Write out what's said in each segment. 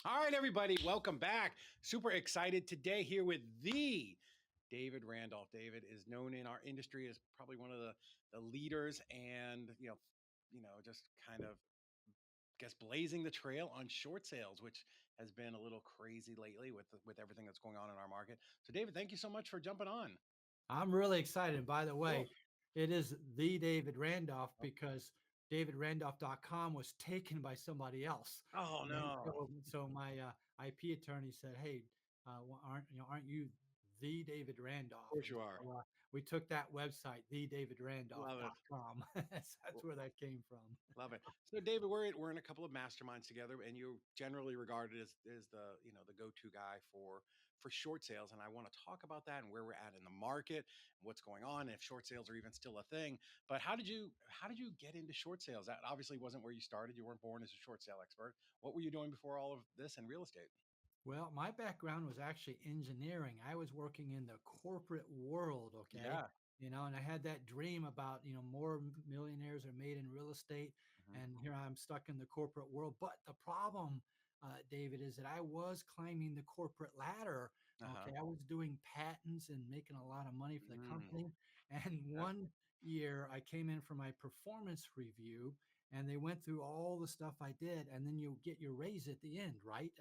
All right, everybody, welcome back. Super excited today here with the David Randolph. David is known in our industry as probably one of the leaders, and just kind of guess blazing the trail on short sales, which has been a little crazy lately with everything that's going on in our market. So, David, thank you so much for jumping on. I'm really excited. And by the Cool. way, it is the David Randolph because davidrandolph.com was taken by somebody else. Oh And no, of so my IP attorney said, "Hey, well, aren't you the David Randolph?" course And you are. so we took that website, Love it. thedavidrandolph.com. That's where that came from. Love it. So, David, we're in a couple of masterminds together, and you're generally regarded as the the go-to guy for short sales. And I want to talk about that and where we're at in the market and what's going on, and if short sales are even still a thing. But how did you get into short sales? That obviously wasn't where you started. You weren't born as a short sale expert. What were you doing before all of this in real estate? Well, my background was actually engineering. I was working in the corporate world, okay? Yeah. And I had that dream about, more millionaires are made in real estate, Hmm. and here I'm stuck in the corporate world. But the problem, David, is that I was climbing the corporate ladder. Okay, Uh-huh. I was doing patents and making a lot of money for the Mm, company. And yeah. one year I came in for my performance review, and they went through all the stuff I did, and then you get your raise at the end, right?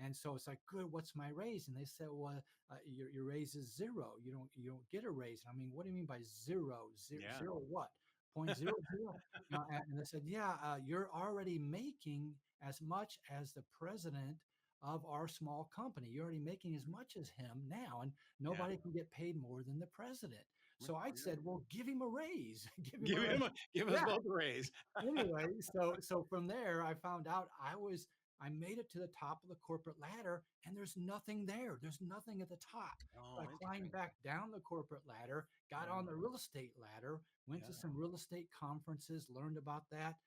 And so it's like, good, what's my raise? And they said, well, your raise is zero. You don't get a raise. And I mean, what do you mean by zero? Zero, Yeah. zero what? Point zero zero. And they said, yeah, you're already making as much as the president of our small company. You're already making as much as him now, and Yeah. nobody can get paid more than the president. So I Yeah. said, well, give him a raise. Give him a Give raise. him give us Yeah, both a raise. anyway, so from there, I found out I made it to the top of the corporate ladder, and there's nothing there. There's nothing at the top. So I Oh, climbed interesting. back down the corporate ladder, got on Yeah. the real estate ladder, went to Yeah. some real estate conferences, learned about that,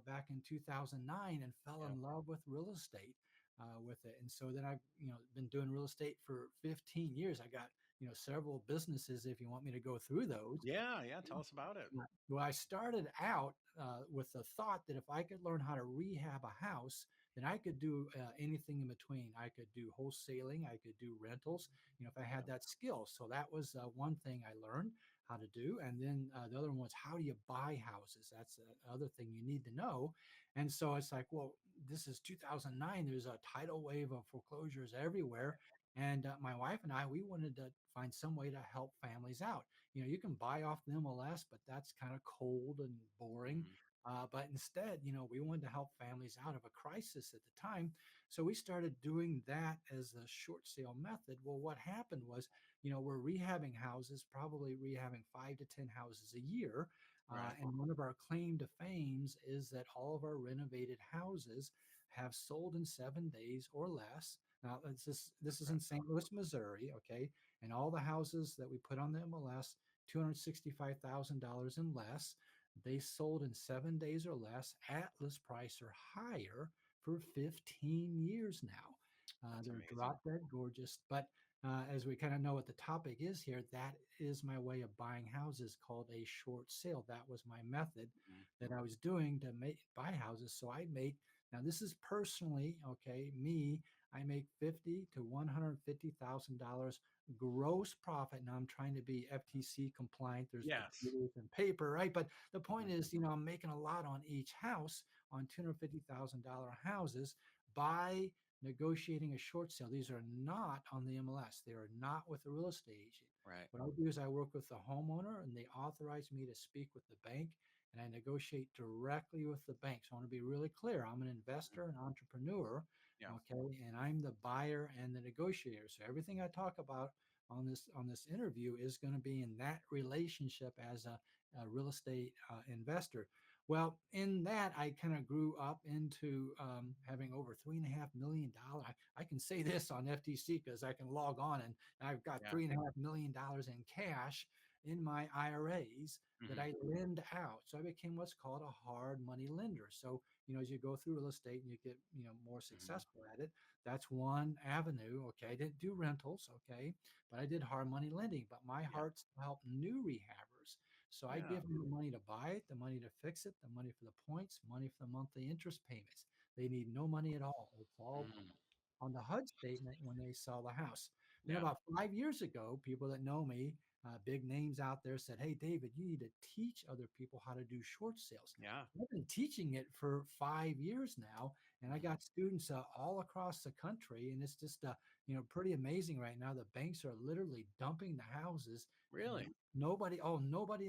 back in 2009, and fell Yeah. in love with real estate with it. And so then I've, been doing real estate for 15 years. I got, several businesses if you want me to go through those. Yeah. Yeah. Tell us about it. Right. Well, I started out with the thought that if I could learn how to rehab a house, then I could do anything in between. I could do wholesaling, I could do rentals, if I had Yeah. that skill. So that was one thing I learned how to do. And then the other one was, how do you buy houses? That's the other thing you need to know. And so it's like, well, this is 2009. There's a tidal wave of foreclosures everywhere. And my wife and I, we wanted to find some way to help families out. You can buy off the MLS, but that's kind of cold and boring. Mhm. But instead, we wanted to help families out of a crisis at the time. So we started doing that as a short sale method. Well, what happened was, we're rehabbing houses, probably rehabbing 5 to 10 houses a year. Right. And one of our claim to fames is that all of our renovated houses have sold in 7 days or less. Now, this is in Okay. St. Louis, Missouri, okay? And all the houses that we put on the MLS, $265,000 and less, they sold in 7 days or less at list price or higher for 15 years now. That's They're amazing. drop dead gorgeous. But as we kind of know what the topic is here, that is my way of buying houses called a short sale. That was my method Mhm. that I was doing to buy houses. So I make, now this is personally, okay, me, I make 50 to $150,000 gross profit. Now I'm trying to be FTC compliant. There's Yes. papers and paper, right? But the point Mhm. is, I'm making a lot on each house on $250,000 houses by negotiating a short sale. These are not on the MLS. They are not with a real estate agent. Right. What I do is I work with the homeowner, and they authorize me to speak with the bank, and I negotiate directly with the bank. So I want to be really clear. I'm an Mhm. investor, an entrepreneur, Yeah. okay, and I'm the buyer and the negotiator. So everything I talk about on this interview is going to be in that relationship as a real estate investor. Well, in that, I kind of grew up into having over $3.5 million. I can say this on FTC because I can log on, and I've got Yeah. $3.5 million in cash in my IRAs that Mhm. I lend out. So I became what's called a hard money lender. So, as you go through real estate and you get, more Mhm. successful at it, that's one avenue. Okay. I didn't do rentals. Okay. But I did hard money lending. But my Yeah. heart's to help new rehabbers. So I Yeah. give them the money to buy it, the money to fix it, the money for the points, money for the monthly interest payments. They need no money at all. It's all Mm, on the HUD statement when they sell the house. Then yeah. about 5 years ago, people that know me, big names out there said, "Hey, David, you need to teach other people how to do short sales." Yeah. I've been teaching it for 5 years now, and I Mhm. got students all across the country, and it's just pretty amazing right now. The banks are literally dumping the houses, and Really? nobody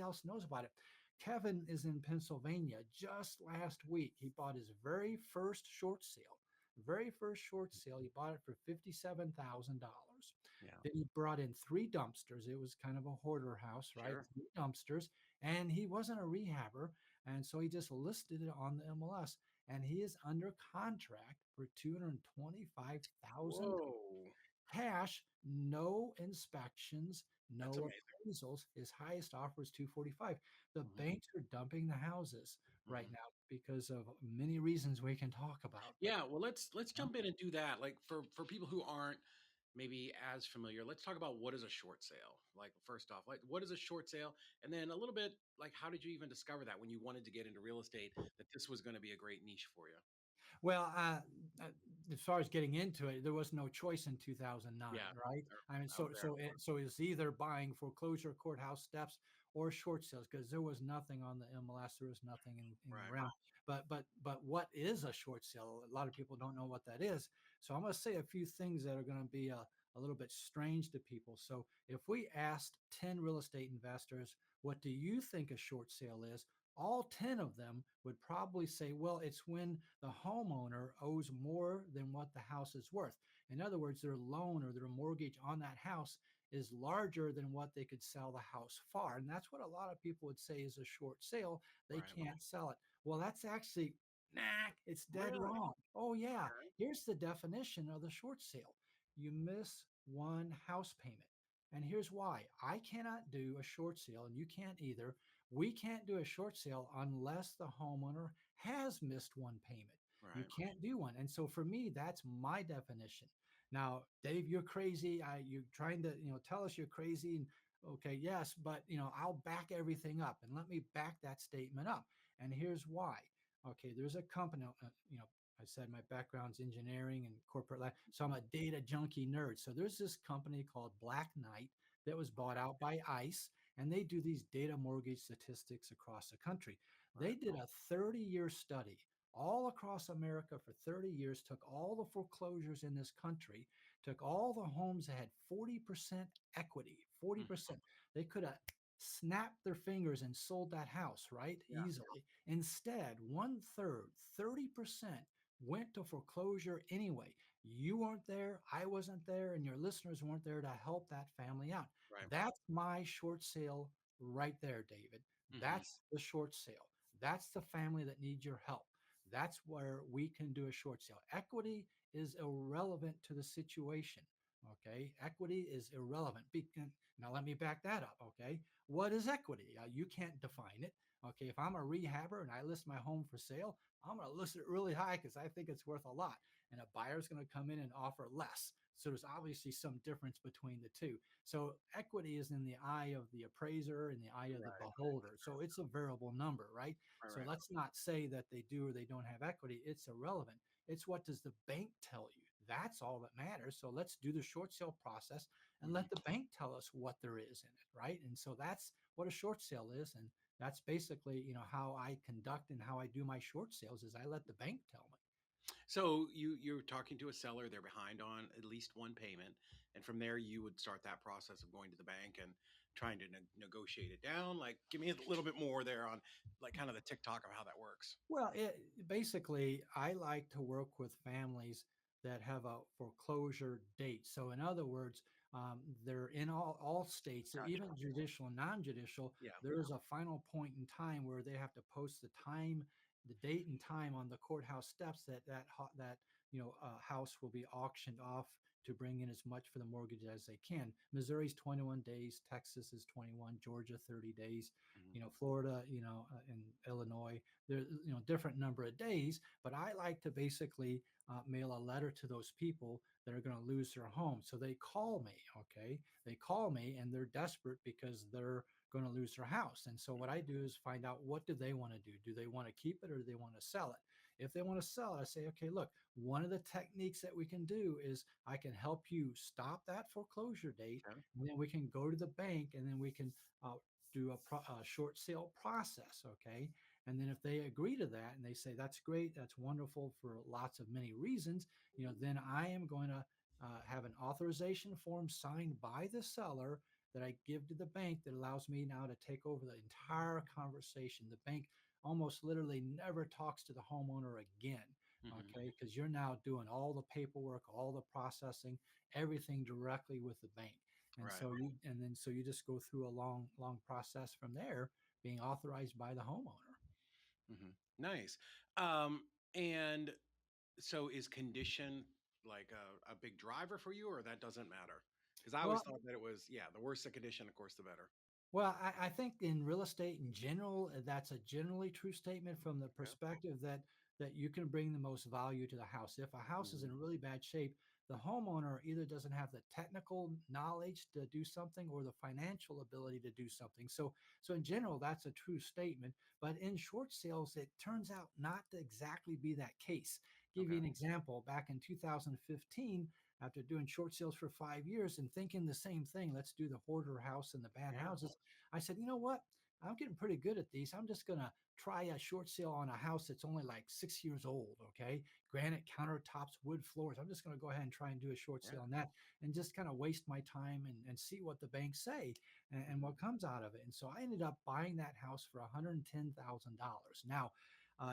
else knows about it. Kevin is in Pennsylvania. Just last week, he bought his very first short sale. He bought it for $57,000. Yeah. Then he brought in three dumpsters. It was kind of a hoarder house, right? Sure. Three dumpsters. And he wasn't a rehabber. And so he just listed it on the MLS. And he is under contract for $225,000 Whoa. cash, no inspections, That's no amazing. appraisals. His highest offer is 245. The Mhm. banks are dumping the houses right Mhm. now because of many reasons we can talk about. But Yeah, well, let's jump in and do that. Like for people who aren't maybe as familiar, let's talk about what is a short sale. Like first off, like what is a short sale, and then a little bit like how did you even discover that when you wanted to get into real estate that this was going to be a great niche for you? Well, uh, as far as getting into it, there was no choice in 2009, Yeah, right? they're I mean, out so there. so it, so it's either buying foreclosure courthouse steps or short sales because there was nothing on the MLS, there was nothing in Right, around. But what is a short sale? A lot of people don't know what that is. So I'm going to say a few things that are going to be a little bit strange to people. So if we asked 10 real estate investors, what do you think a short sale is? All 10 of them would probably say, well, it's when the homeowner owes more than what the house is worth. In other words, their loan or their mortgage on that house is larger than what they could sell the house for. And that's what a lot of people would say is a short sale. They right. can't sell it. Well, that's actually, nah, it's dead Really? wrong. Oh, yeah. Okay. Here's the definition of the short sale: you miss one house payment. And here's why: I cannot do a short sale, and you can't either. We can't do a short sale unless the homeowner has missed one payment. You Right. can't do one. And so for me, that's my definition. Now, Dave, you're crazy. You're trying to, tell us you're crazy. And okay, yes, but I'll back everything up, and let me back that statement up. And here's why. Okay, there's a company, I said my background's engineering and corporate life, so I'm a data junkie nerd. So there's this company called Black Knight that was bought out by ICE, and they do these data mortgage statistics across the country. They Right. did a 30-year study all across America for 30 years, took all the foreclosures in this country, took all the homes that had 40% equity, Mhm. 40%. They could have snapped their fingers and sold that house, right? Yeah. Easily. Instead, one third, 30% went to foreclosure anyway. You weren't there, I wasn't there, and your listeners weren't there to help that family out. Right. That's my short sale right there, David. Hmm. That's the short sale. That's the family that needs your help. That's where we can do a short sale. Equity is irrelevant to the situation. Okay. Equity is irrelevant. Now, let me back that up. Okay. What is equity? You can't define it. Okay. If I'm a rehabber and I list my home for sale, I'm going to list it really high because I think it's worth a lot. And a buyer's going to come in and offer less. So there's obviously some difference between the two. So equity is in the eye of the appraiser and the eye of the Right. beholder. So it's a variable number, right? Right. So Right. let's not say that they do or they don't have equity. It's irrelevant. It's what does the bank tell you? That's all that matters. So let's do the short sale process and let the Mhm. bank tell us what there is in it, right? And so that's what a short sale is. And that's basically, how I conduct and how I do my short sales is I let the bank tell me. So you're talking to a seller, they're behind on at least one payment, and from there you would start that process of going to the bank and trying to negotiate it down. Like, give me a little bit more there on like kind of the TikTok of how that works. Well, basically, I like to work with families that have a foreclosure date. So, in other words, they're in all states, Gotcha. even judicial and non-judicial. Yeah. There is a final point in time where they have to post the time, the date and time on the courthouse steps that house will be auctioned off to bring in as much for the mortgage as they can. Missouri's 21 days, Texas is 21, Georgia 30 days, Mhm. Florida, and Illinois there's different number of days, but I like to basically mail a letter to those people that are going to lose their home. So they call me. Okay, they call me and they're desperate because they're going to lose their house. And so what I do is find out, what do they want to do? Do they want to keep it or do they want to sell it? If they want to sell it, I say, okay, look, one of the techniques that we can do is I can help you stop that foreclosure date, Okay. and then we can go to the bank, and then we can do a short sale process. Okay. And then if they agree to that and they say, that's great, that's wonderful for lots of many reasons, then I am going to have an authorization form signed by the seller that I give to the bank that allows me now to take over the entire conversation. The bank almost literally never talks to the homeowner again. Hmm. Okay, because you're now doing all the paperwork, all the processing, everything directly with the bank. And Right. so you just go through a long process from there, being authorized by the homeowner. Hmm. Nice. Um, and so is condition like a big driver for you, or that doesn't matter? Because I always Well, thought that it was, yeah, the worse the condition, of course, the better. Well, I think in real estate in general, that's a generally true statement from the Okay. perspective that you can bring the most value to the house. If a house is Hmm. in really bad shape, the homeowner either doesn't have the technical knowledge to do something or the financial ability to do something. So in general, that's a true statement. But in short sales, it turns out not to exactly be that case. Give you Okay. an example. Back in 2015, after doing short sales for 5 years and thinking the same thing, let's do the hoarder house and the bad Yeah. houses. I said, you know what? I'm getting pretty good at these. I'm just going to try a short sale on a house that's only like 6 years old. Okay. Granite countertops, wood floors. I'm just going to go ahead and try and do a short Yeah. sale on that and just kind of waste my time and see what the banks say and Hmm. what comes out of it. And so I ended up buying that house for $110,000. Now,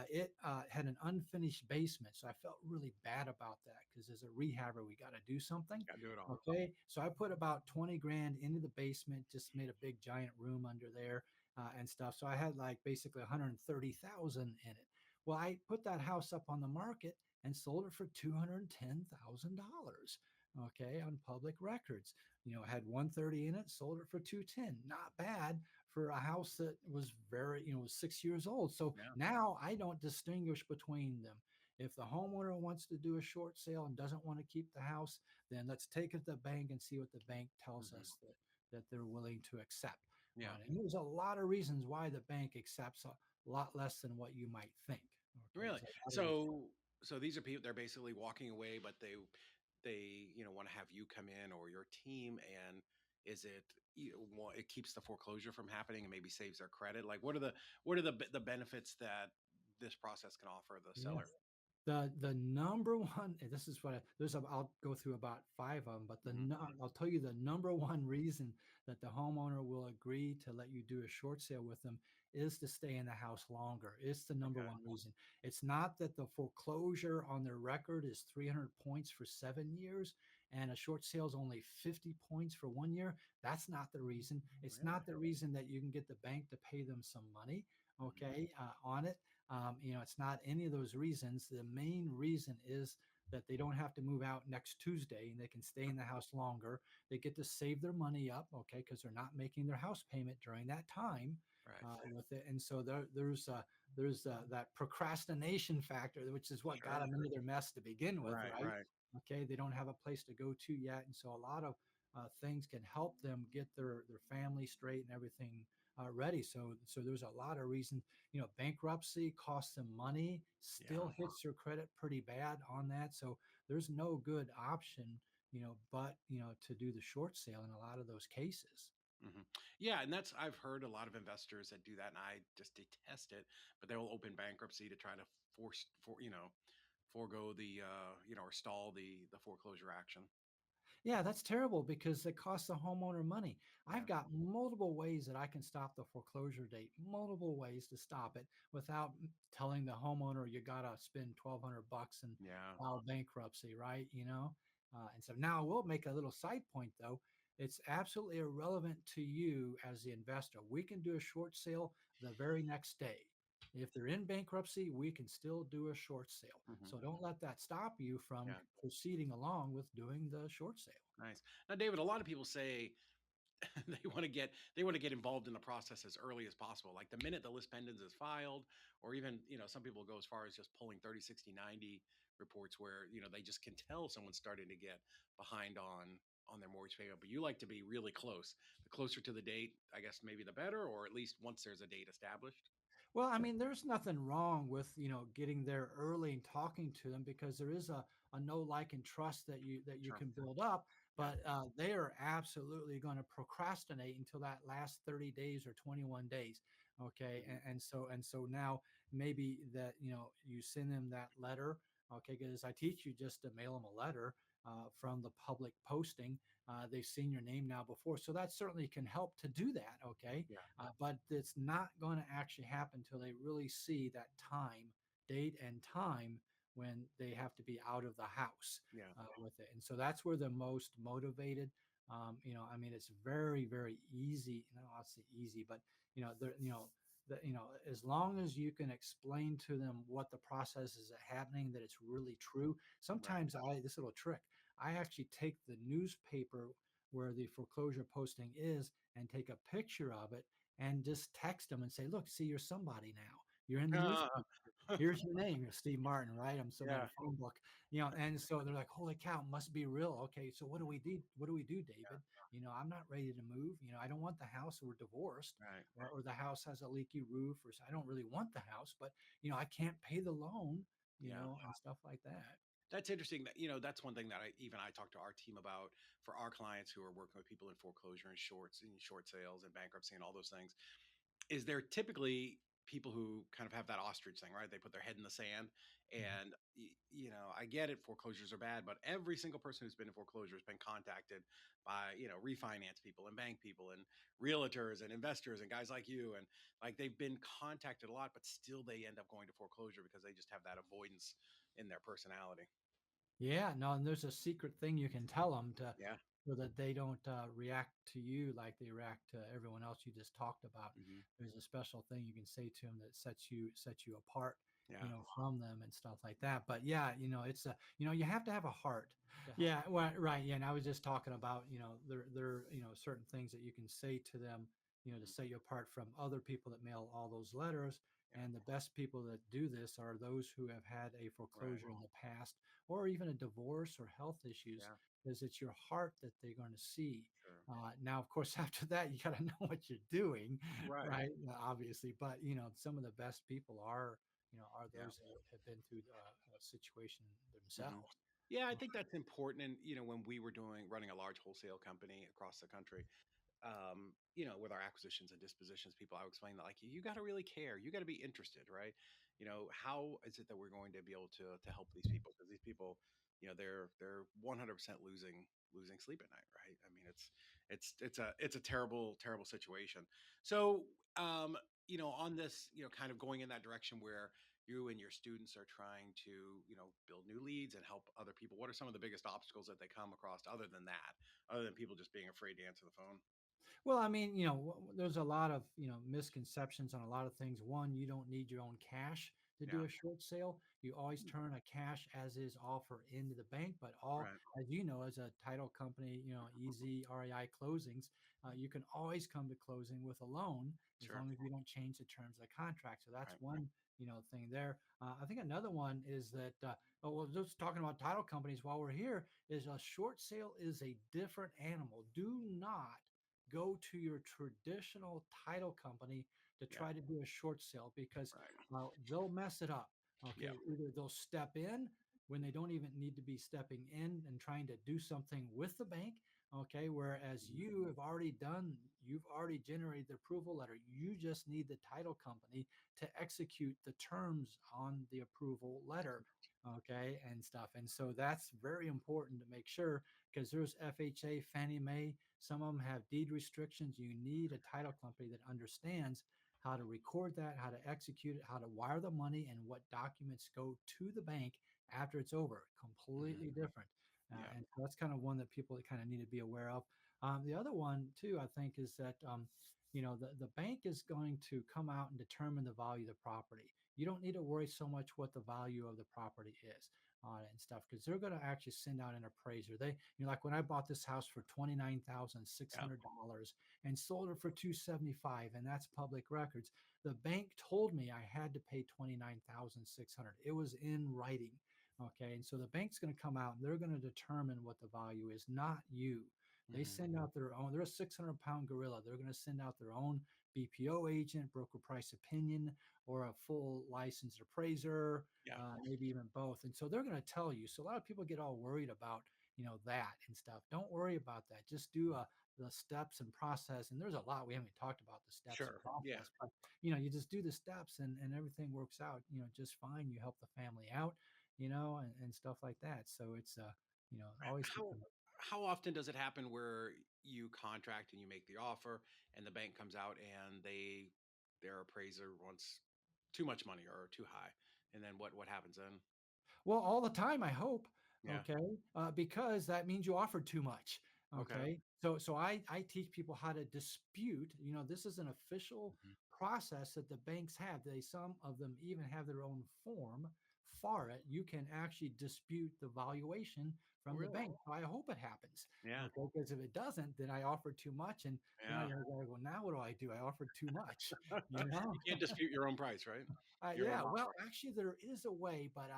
it had an unfinished basement, so I felt really bad about that because as a rehabber, we got to do something. Got to do it all. Okay, so I put about 20 grand into the basement, just made a big giant room under there and stuff. So I had like basically 130,000 in it. Well, I put that house up on the market and sold it for $210,000. Okay, on public records. I had 130 in it, sold it for 210. Not bad for a house that was was 6 years old. So Yeah. now I don't distinguish between them. If the homeowner wants to do a short sale and doesn't want to keep the house, then let's take it to the bank and see what the bank tells Hmm. us that they're willing to accept Yeah. on it. And there's a lot of reasons why the bank accepts a lot less than what you might think. Okay, Really? there's a lot of reasons. So these are people, they're basically walking away, but they want to have you come in or your team, and is it it keeps the foreclosure from happening and maybe saves their credit? Like what are the benefits that this process can offer the seller? Yes. The number one, and this is what I'll go through about five of them, but Hmm. I'll tell you the number one reason that the homeowner will agree to let you do a short sale with them is to stay in the house longer. It's the number Okay. one reason. It's not that the foreclosure on their record is 300 points for 7 years and a short sale is only 50 points for 1 year. That's not the reason. It's Really? not the reason that you can get the bank to pay them some money, Hmm. okay, on it. It's not any of those reasons. The main reason is that they don't have to move out next Tuesday and they can stay in the house longer. They get to save their money up, okay, because they're not making their house payment during that time Right. with it. And so there's that procrastination factor, which is what got Sure. them into their mess to begin with, Right. right? Right. Okay, they don't have a place to go to yet, and so a lot of things can help them get their family straight and everything ready. So there's a lot of reasons. Bankruptcy costs them money, Yeah. still hits your credit pretty bad on that. So there's no good option, but to do the short sale in a lot of those cases. Hmm. Yeah, and that's I've heard a lot of investors that do that, and I just detest it. But they will open bankruptcy to try to forego the or stall the foreclosure action. Yeah, that's terrible because it costs the homeowner money. Yeah. I've got multiple ways that I can stop the foreclosure date, multiple ways to stop it without telling the homeowner you got to spend 1,200 bucks and Yeah. file bankruptcy, right? And so now we'll make a little side point though. It's absolutely irrelevant to you as the investor. We can do a short sale the very next day. If they're in bankruptcy, we can still do a short sale. Hmm. So don't let that stop you from Yeah. proceeding along with doing the short sale. Nice. Now, David, a lot of people say they want to get involved in the process as early as possible, like the minute the list pendants is filed, or even some people go as far as just pulling 30, 60, 90 reports where they just can tell someone's starting to get behind on their mortgage payment. But you like to be really close. The closer to the date, I guess maybe the better, or at least once there's a date established. Well, I mean, there's nothing wrong with, getting there early and talking to them, because there is a know, like, and trust that you Sure. can build up. Yeah. But they are absolutely going to procrastinate until that last 30 days or 21 days. Okay. Mhm. And so now maybe that, you send them that letter. Okay. Because I teach you just to mail them a letter from the public posting. They've seen your name now before. So that certainly can help to do that. Okay, Yeah. but it's not going to actually happen until they really see that time, date, and time when they have to be out of the house Yeah. with it. And so that's where they're most motivated. I mean, it's very, very easy. No, I'll say easy, but they're, as long as you can explain to them what the process is happening, that it's really true. Right. Sometimes this little trick, I actually take the newspaper where the foreclosure posting is and take a picture of it and just text them and say, "Look, see, you're somebody now. You're in the Uh, newspaper. Here's your name. You're Steve Martin, right? I'm some yeah. other phone book, And so they're like, "Holy cow, it must be real." Okay, so what do we do? What do we do, David? I'm not ready to move. I don't want the house. We're divorced, Right. or the house has a leaky roof, or I don't really want the house, but I can't pay the loan, Yeah. and stuff like that. That's interesting. That that's one thing that I talk to our team about for our clients who are working with people in foreclosure and short sales and bankruptcy and all those things. Is there typically people who kind of have that ostrich thing, right? They put their head in the sand, Mhm. and I get it, foreclosures are bad, but every single person who's been in foreclosure has been contacted by refinance people and bank people and realtors and investors and guys like you, and like they've been contacted a lot, but still they end up going to foreclosure because they just have that avoidance in their personality. Yeah, no, and there's a secret thing you can tell them to Yeah. so that they don't react to you like they react to everyone else you just talked about. Hmm. There's a special thing you can say to them that sets you apart, Yeah. from them and stuff like that. But yeah, it's a you have to have a heart. Yeah, well, right. Yeah, and I was just talking about there certain things that you can say to them, to Mhm. set you apart from other people that mail all those letters. Yeah. And the best people that do this are those who have had a Right. foreclosure in the past, or even a divorce or health issues, Yeah. because it's your heart that they're going to see. Sure. Now, of course, after that, you got to know what you're doing, Right. right? Obviously, but some of the best people are Yeah. those that have been through a situation Hmm. themselves. Yeah, I think that's important. And when we were running a large wholesale company across the country, with our acquisitions and dispositions people, I would explain that like you got to really care, you got to be interested, right? How is it that we're going to be able to help these people? Because these people, they're 100% losing sleep at night, right? I mean, it's a terrible situation. So, on this, kind of going in that direction where you and your students are trying to build new leads and help other people, what are some of the biggest obstacles that they come across other than that, other than people just being afraid to answer the phone? Well, I mean, there's a lot of, misconceptions on a lot of things. One, you don't need your own cash to do Yeah. a short sale. You always turn a cash as is offer into the bank, but Right. as you know, as a title company, easy REI closings, you can always come to closing with a loan as Sure. long as you don't change the terms of the contract. So that's Right. one, thing there. I think another one is that, well, just talking about title companies while we're here, is a short sale is a different animal. Do not go to your traditional title company to Yeah. try to do a short sale, because Right. they'll mess it up. Yeah. Okay, either they'll step in when they don't even need to be stepping in and trying to do something with the bank. Okay, whereas Mhm. you've already generated the approval letter. You just need the title company to execute the terms on the approval letter. Okay, and stuff. And so that's very important to make sure, because there's FHA, Fannie Mae, some of them have deed restrictions. You need a title company that understands how to record that, how to execute it, how to wire the money, and what documents go to the bank after it's over. Mhm. Completely different. Yeah. And so that's kind of one that people kind of need to be aware of. The other one, too, I think, is that the bank is going to come out and determine the value of the property. You don't need to worry so much what the value of the property is on it and stuff, because they're going to actually send out an appraiser. Like when I bought this house for Yeah. $29,600 and sold it for 275, and that's public records. The bank told me I had to pay 29,600. It was in writing. Okay, and so the bank's going to come out and they're going to determine what the value is, not you. They Mhm. send out their own. They're a 600-pound gorilla. They're going to send out their own BPO agent, broker price opinion, or a full licensed appraiser, Yeah. maybe even both. And so they're going to tell you. So a lot of people get all worried about, that and stuff. Don't worry about that. Just do the steps and process. And there's a lot we haven't talked about the steps and Sure. Yeah. process, but you just do the steps and everything works out, just fine. You help the family out, and stuff like that. So it's Right. always keep them. How often does it happen where you contract and you make the offer and the bank comes out and their appraiser wants too much money or too high? And then what happens then? Well, all the time, I hope. Yeah. Okay, because that means you offered too much. Okay. Okay, so I teach people how to dispute. This is an official Mhm. process that the banks have. Some of them even have their own form for it. You can actually dispute the valuation Oh, from the really? bank. So I hope it happens. Yeah. Okay, because if it doesn't, then I offered too much, and then I Yeah. gotta go. Now what do I do? I offered too much. You know. You can't dispute your own price, right? Your own Yeah, well, offer. actually, there is a way, but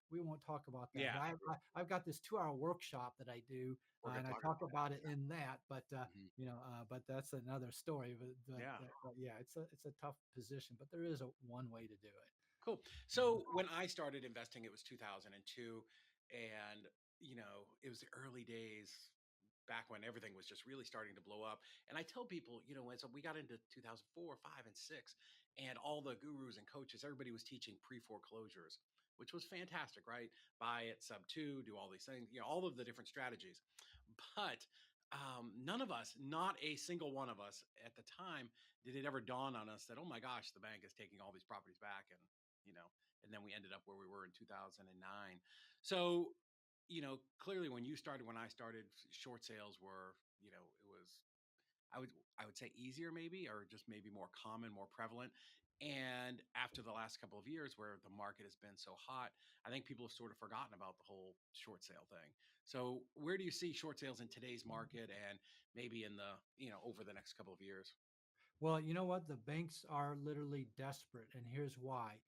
we won't talk about that. Yeah. But I've got this 2-hour workshop that I do, We're gonna and I talk talk about about it in that. But that. Mhm. but that's another story. Yeah. But yeah, it's a tough position, but there is a one way to do it. Cool. So when I started investing, it was 2002, and it was the early days back when everything was just really starting to blow up. And I tell people, as we got into 2004, 5, and 6, and all the gurus and coaches, everybody was teaching pre-foreclosures, which was fantastic, right? Buy it sub two, do all these things, all of the different strategies. But none of us, not a single one of us at the time, did it ever dawn on us that, oh my gosh, the bank is taking all these properties back. You know, and then we ended up where we were in 2009. So, clearly when I started, short sales were, it was, I would, I would say easier maybe, or just maybe more common, more prevalent. And after the last couple of years where the market has been so hot, I think people have sort of forgotten about the whole short sale thing. So where do you see short sales in today's market and maybe in the, over the next couple of years? Well, you know what? The banks are literally desperate, and here's why.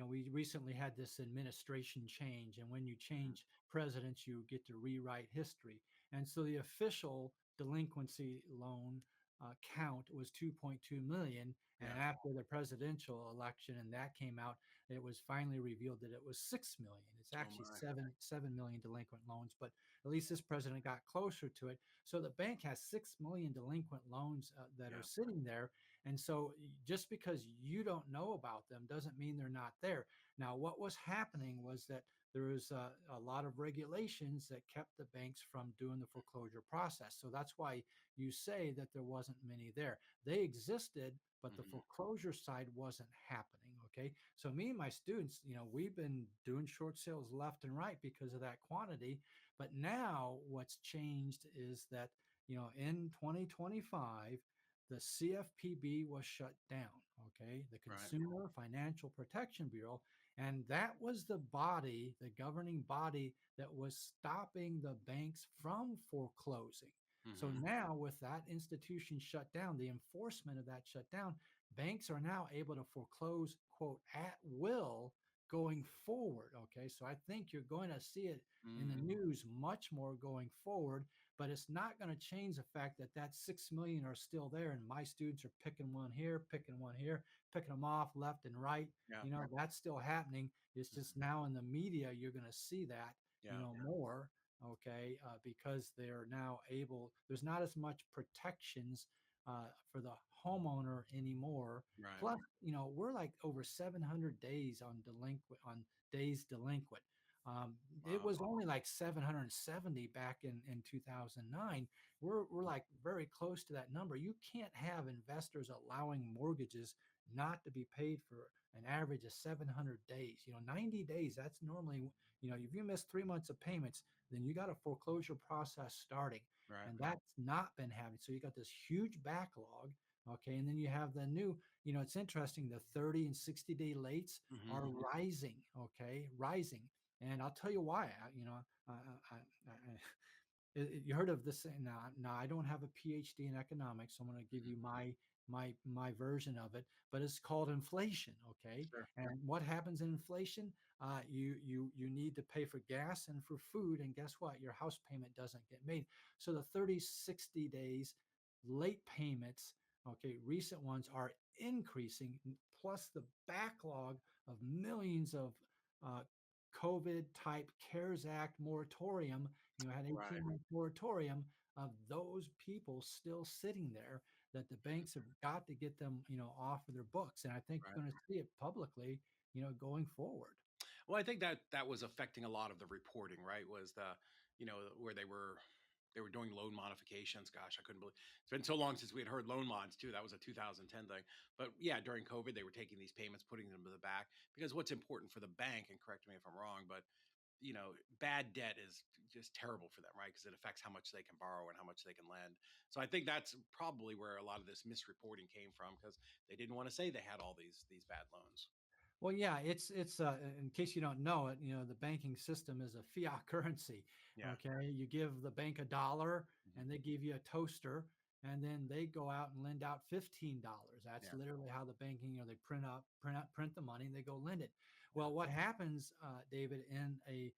We recently had this administration change, and when you Mhm. change presidents, you get to rewrite history. And so the official delinquency loan count was 2.2 million. And Yeah. after the presidential election, and that came out, it was finally revealed that it was 6 million. It's Oh actually my. 7 million delinquent loans, but at least this president got closer to it. So the bank has 6 million delinquent loans that are Yeah. sitting there. And so just because you don't know about them doesn't mean they're not there. Now, what was happening was that there was a lot of regulations that kept the banks from doing the foreclosure process. So that's why you say that there wasn't many there. They existed, but the Hmm. foreclosure side wasn't happening. Okay. So me and my students, we've been doing short sales left and right because of that quantity. But now what's changed is that, in 2025, the CFPB was shut down. Okay. The Right. Consumer Financial Protection Bureau. And that was the body, the governing body that was stopping the banks from foreclosing. So Hmm. now, with that institution shut down, the enforcement of that shut down, banks are now able to foreclose, quote, at will going forward. Okay. So I think you're going to see it in the Hmm. news much more going forward, but it's not going to change the fact that 6 million are still there. And my students are picking one here, picking them off left and right. Yeah. That's still happening. It's just Mhm. now in the media, you're going to see that, Yeah. more. Okay. Because they're now able, there's not as much protections for the homeowner anymore. Right. Plus, we're like over 700 days on days delinquent. It Wow. was only like 770 back in 2009. We're like very close to that number. You can't have investors allowing mortgages not to be paid for an average of 700 days. 90 days, that's normally, if you miss 3 months of payments, then you got a foreclosure process starting. Right. And that's not been happening. So you got this huge backlog. Okay. And then you have the new, it's interesting, the 30 and 60-day lates Hmm. are rising. Okay. Rising. And I'll tell you why. You heard of this? Now I don't have a PhD in economics, so I'm going to give Hmm. you my version of it. But it's called inflation. Okay, Sure. and what happens in inflation? You need to pay for gas and for food, and guess what? Your house payment doesn't get made. So the 30, 60 days late payments, okay, recent ones are increasing. plus the backlog of millions of uh, COVID type CARES Act moratorium, had Right. 18-month moratorium of those people still sitting there that the banks have got to get them, off of their books. And I think Right. you're going to see it publicly, going forward. Well, I think that that was affecting a lot of the reporting, right? Was the, where they were doing loan modifications. Gosh, I couldn't believe it's been so long since we had heard loan mods too. That was a 2010 thing. But yeah, during COVID, they were taking these payments, putting them to the back because what's important for the bank, and correct me if I'm wrong, but bad debt is just terrible for them, right? Because it affects how much they can borrow and how much they can lend. So I think that's probably where a lot of this misreporting came from because they didn't want to say they had all these bad loans. Well, yeah, it's in case you don't know it, the banking system is a fiat currency. Yeah. Okay, you give the bank a dollar, Mhm. and they give you a toaster, and then they go out and lend out $15. That's Yeah. literally how the banking, they print the money, and they go lend it. Yeah. Well, what happens, David, in a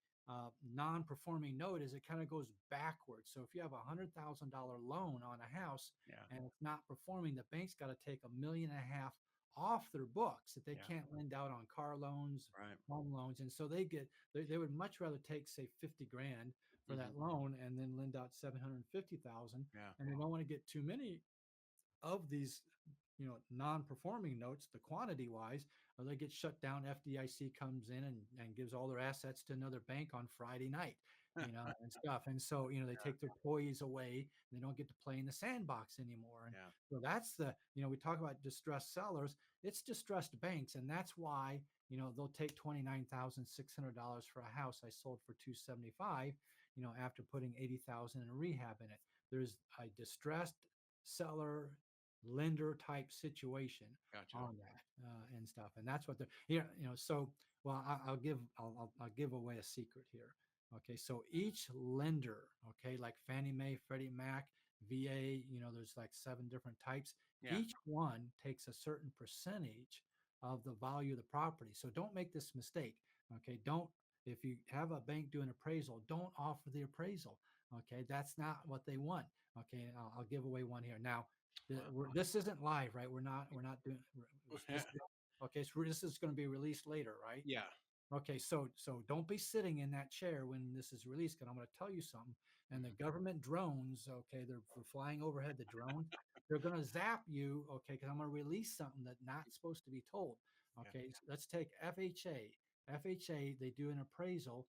non-performing note is it kind of goes backwards. So if you have $100,000 loan on a house Yeah. and it's not performing, the bank's got to take $1.5 million off their books that they Yeah. can't lend out on car loans, Right. home loans. And so they would much rather take, say, 50 grand for Hmm. that loan and then lend out 750,000. Yeah. And they don't want to get too many of these, non-performing notes, the quantity wise, or they get shut down. FDIC comes in and gives all their assets to another bank on Friday night, and stuff. And so, they Yeah. take their toys away. And they don't get to play in the sandbox anymore. And Yeah. so that's we talk about distressed sellers. It's distressed banks, and that's why they'll take $29,600 for a house I sold for 275. After putting 80,000 in rehab in it. There's a distressed seller lender type situation Gotcha. on that and stuff, and that's what they're so well I'll give away a secret here. Okay, so each lender, okay, like Fannie Mae, Freddie Mac, VA, there's like 7 different types. Yeah. Each one takes a certain percentage of the value of the property. So don't make this mistake. Okay, don't, if you have a bank do an appraisal, don't offer the appraisal. Okay, that's not what they want. Okay, I'll give away one here now. Wow. This isn't live, right? We're not doing this. Okay, so this is going to be released later, right? Yeah. Okay, so don't be sitting in that chair when this is released, because I'm going to tell you something. And the Mhm. government drones, okay, they're flying overhead. The drones, they're going to zap you, okay, because I'm going to release something that's not supposed to be told. Yeah. Okay, so let's take FHA. FHA, they do an appraisal,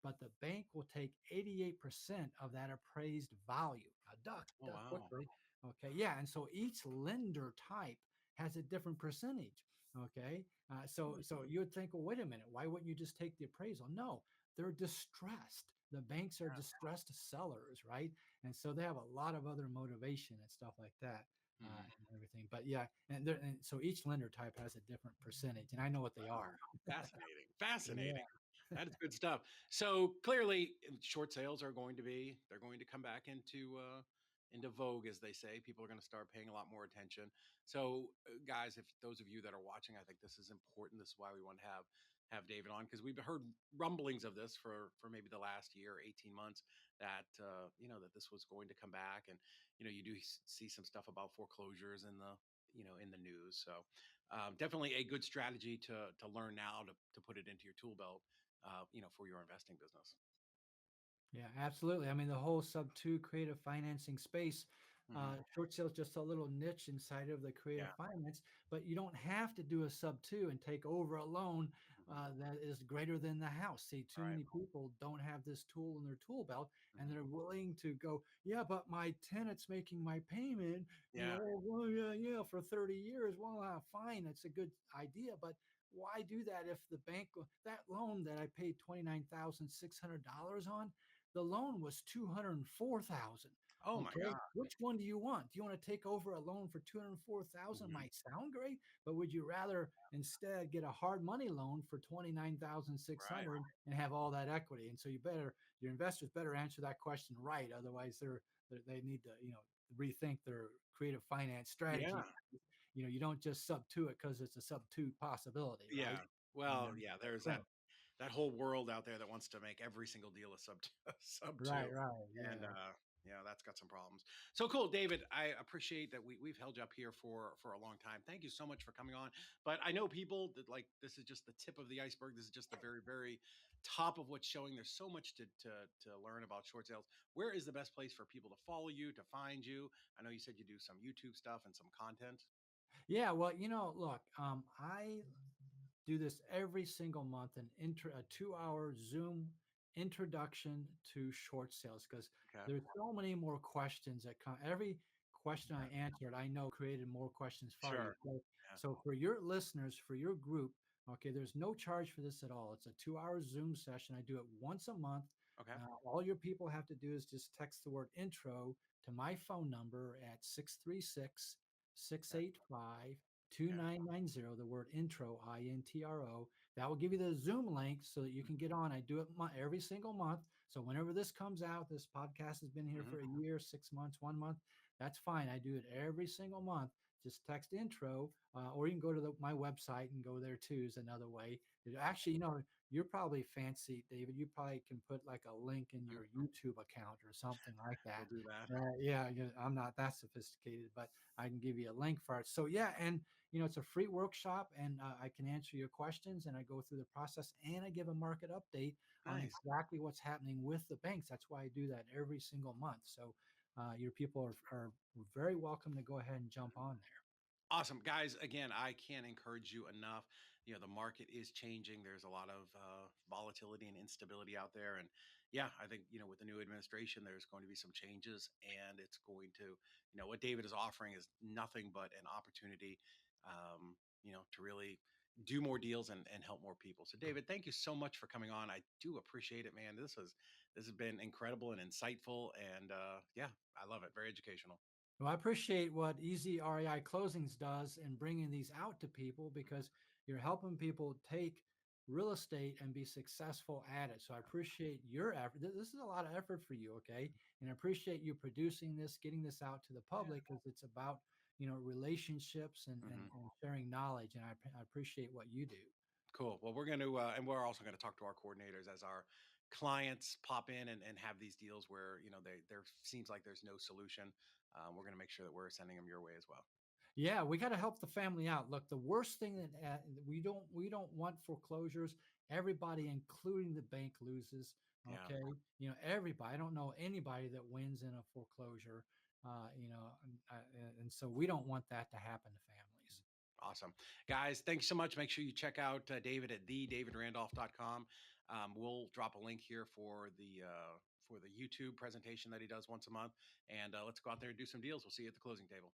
but the bank will take 88% of that appraised value. Now, Oh duck wow. quickly. Okay, yeah, and so each lender type has a different percentage. Okay, so you would think, well, wait a minute, why wouldn't you just take the appraisal? No, they're distressed. The banks are distressed sellers, right? And so they have a lot of other motivation and stuff like that, Mhm. and everything. But yeah, and so each lender type has a different percentage, and I know what they Wow. are. Fascinating. Fascinating. Yeah. That is good stuff. So clearly, short sales are going to be they're going to come back into vogue, as they say. People are going to start paying a lot more attention. So, guys, if those of you that are watching, I think this is important. This is why we want to have David on because we've heard rumblings of this for maybe the last year, 18 months, that that this was going to come back, and you do see some stuff about foreclosures in the news. So definitely a good strategy to learn now to put it into your tool belt, for your investing business. Yeah, absolutely. I mean, the whole sub two creative financing space, Hmm. short sales just a little niche inside of the creative Yeah. finance, but you don't have to do a sub two and take over a loan Hmm. that is greater than the house. See, too Right. many people don't have this tool in their tool belt, and Hmm. they're willing to go, yeah, but my tenant's making my payment, Yeah. well, yeah, for 30 years. Well, fine, that's a good idea, but why do that if the bank, that loan that I paid $29,600 on, the loan was 204,000. Oh my Okay, God. which one do you want? Do you want to take over a loan for 204,000? Hmm. Might sound great, but would you rather instead get a hard money loan for Right. 29,600 and have all that equity? And so your investors better answer that question right, otherwise they need to rethink their creative finance Yeah. strategy. You don't just sub to it because it's a sub two possibility, right? Yeah. Well, yeah. There's Think. that whole world out there that wants to make every single deal a sub sub Right, two, right, and yeah. Yeah, that's got some problems. So cool, David. I appreciate that we've held you up here for a long time. Thank you so much for coming on. But I know people that like this is just the tip of the iceberg. This is just the very, very top of what's showing. There's so much to learn about short sales. Where is the best place for people to follow you, to find you? I know you said you do some YouTube stuff and some content. Yeah, well, look, I do this every single month, a 2-hour Zoom introduction to short sales, because Okay. there's so many more questions that come. Every question I Yeah. answered, I know created more questions for you. Sure. Yeah. So for your listeners, for your group, okay, there's no charge for this at all. It's a 2-hour Zoom session. I do it once a month. Okay. All your people have to do is just text the word intro to my phone number at 636 six Okay. eight five two Yeah. nine nine zero. The word intro, INTRO. That will give you the Zoom link so that you can get on. I do it every single month. So whenever this comes out, this podcast has been here Mm-hmm. for a year, 6 months, 1 month. That's fine. I do it every single month. Just text intro, or you can go to my website and go there too. Is another way. Actually, you're probably fancy, David. You probably can put like a link in Mm-hmm. your YouTube account or something like We'll that. do that. Yeah, I'm not that sophisticated, but I can give you a link for it. So yeah, and it's a free workshop, and I can answer your questions, and I go through the process, and I give a market update on Nice. exactly what's happening with the banks. That's why I do that every single month. So your people are very welcome to go ahead and jump on there. Awesome, guys. Again, I can't encourage you enough. The market is changing. There's a lot of volatility and instability out there, and yeah, I think with the new administration, there's going to be some changes, and it's going to, what David is offering is nothing but an opportunity, to really do more deals and help more people. So, David, thank you so much for coming on. I do appreciate it, man. This has been incredible and insightful, and yeah, I love it. Very educational. Well, I appreciate what Easy REI Closings does in bringing these out to people, because you're helping people take real estate and be successful at it. So I appreciate your effort. This is a lot of effort for you, okay? And I appreciate you producing this, getting this out to the Yeah. public, because it's about, relationships Mhm. and sharing knowledge. And I appreciate what you do. Cool. Well, we're going to, and we're also going to talk to our coordinators as our clients pop in and have these deals where, there seems like there's no solution. We're going to make sure that we're sending them your way as well. Yeah, we got to help the family out. Look, the worst thing that we don't want foreclosures. Everybody, including the bank, loses. Yeah. Okay, everybody. I don't know anybody that wins in a foreclosure. And so we don't want that to happen to families. Awesome. Guys, thanks so much. Make sure you check out David at thedavidrandolph.com. We'll drop a link here for the YouTube presentation that he does once a month. And let's go out there and do some deals. We'll see you at the closing table.